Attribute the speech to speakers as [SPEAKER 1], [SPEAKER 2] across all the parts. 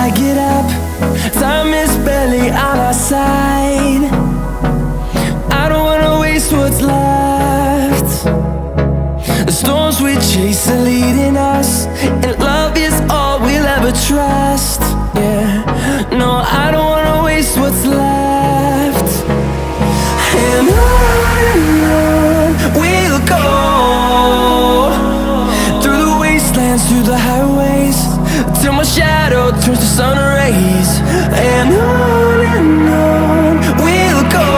[SPEAKER 1] I get up, time is barely on our side. I don't wanna waste what's left. The storms we chase are leading us, and love is all we'll ever trust. Yeah, no, I don't wanna waste what's left. And on we'll go, through the wastelands, through the highways, till my shadow turns to sun rays. And on we'll go,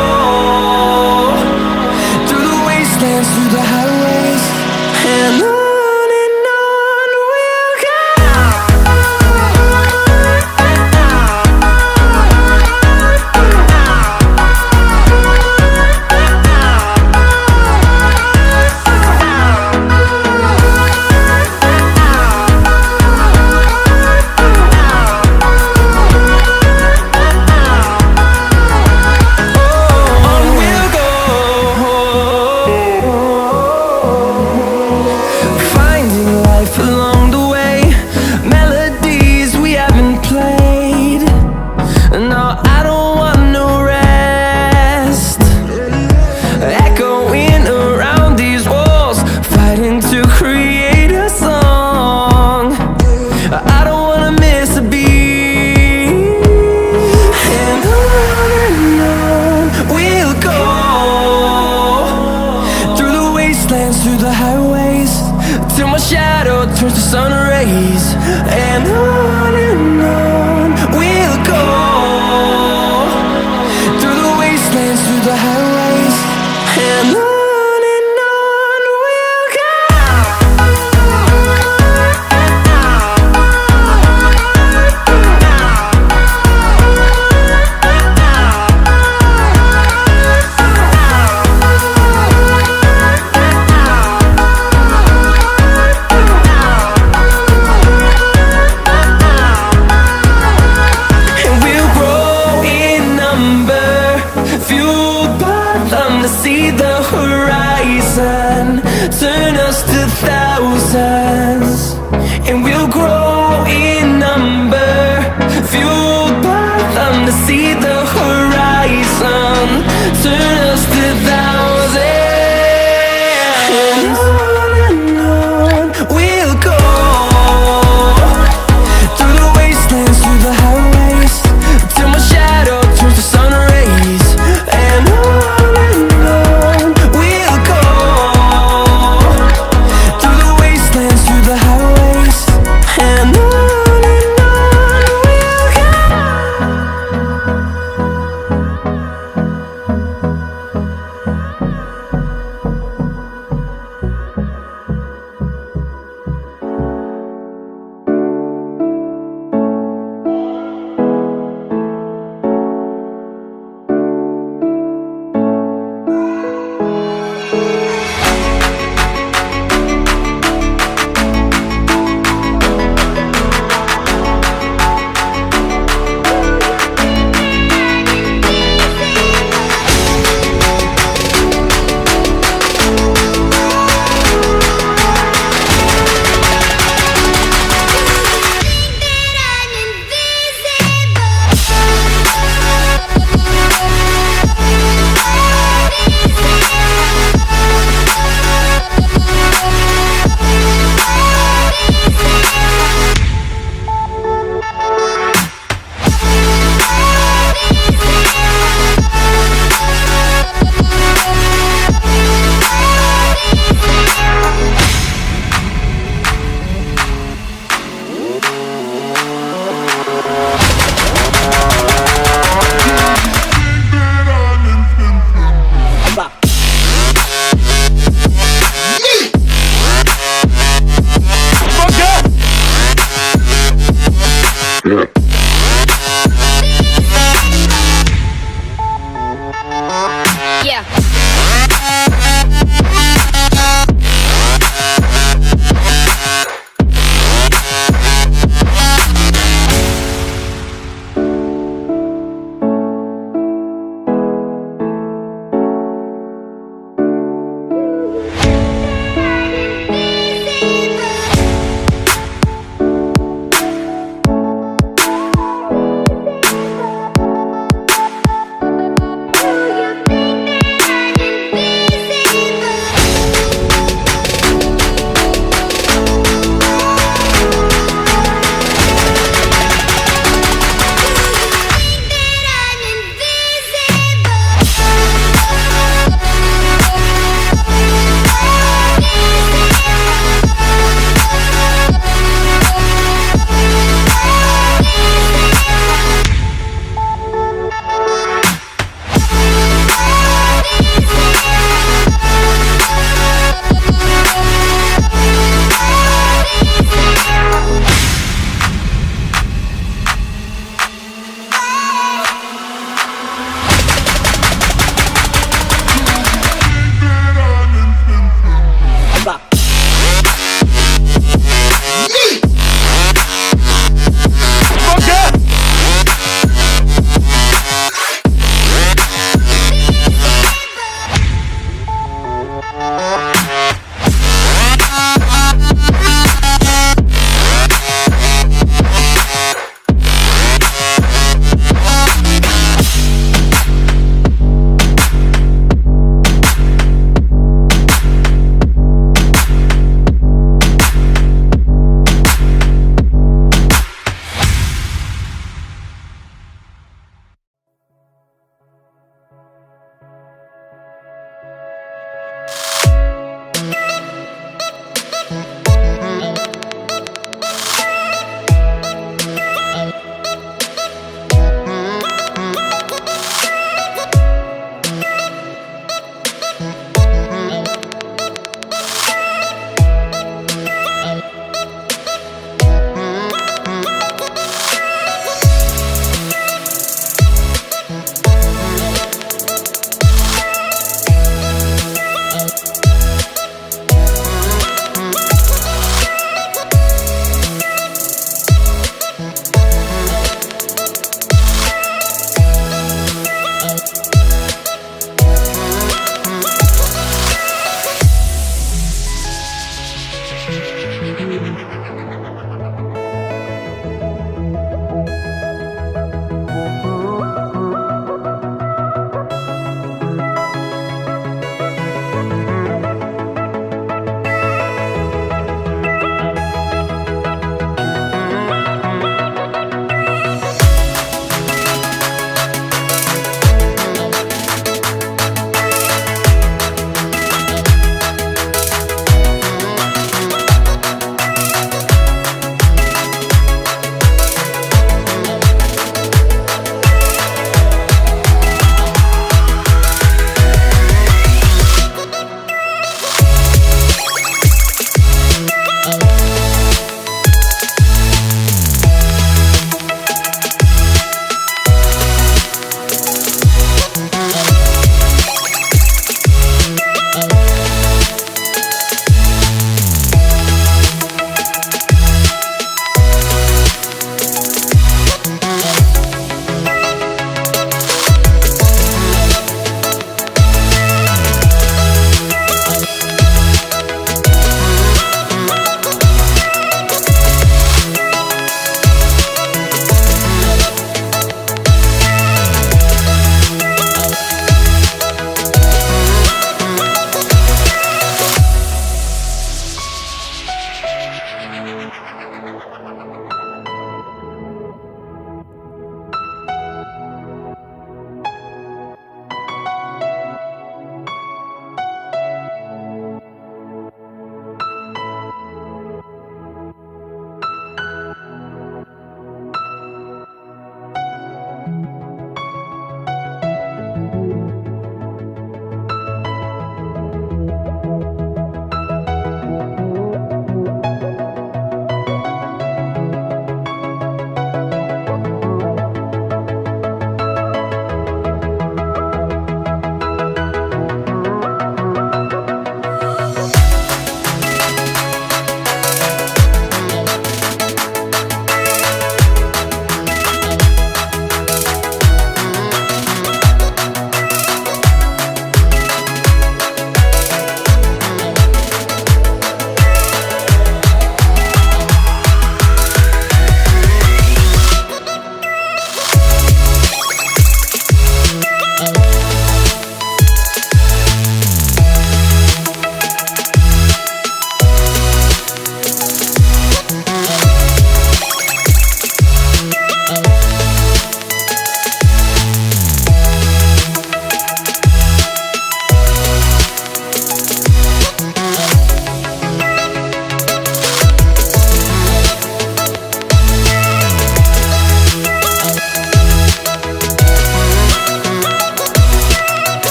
[SPEAKER 1] through the wastelands, through the highways, and on we'll go. Along the way, melodies we haven't played. No, I don't want no rest. Echoing around these walls, fighting to create a song. I don't wanna miss a beat. And on we'll go, through the wastelands, through the highways, till my shadow turns to sun rays. And on we'll go, through the wastelands, through the highways, and on we'll go. See the horizon, turn us to thousands, and we'll grow in number, fueled by them to see the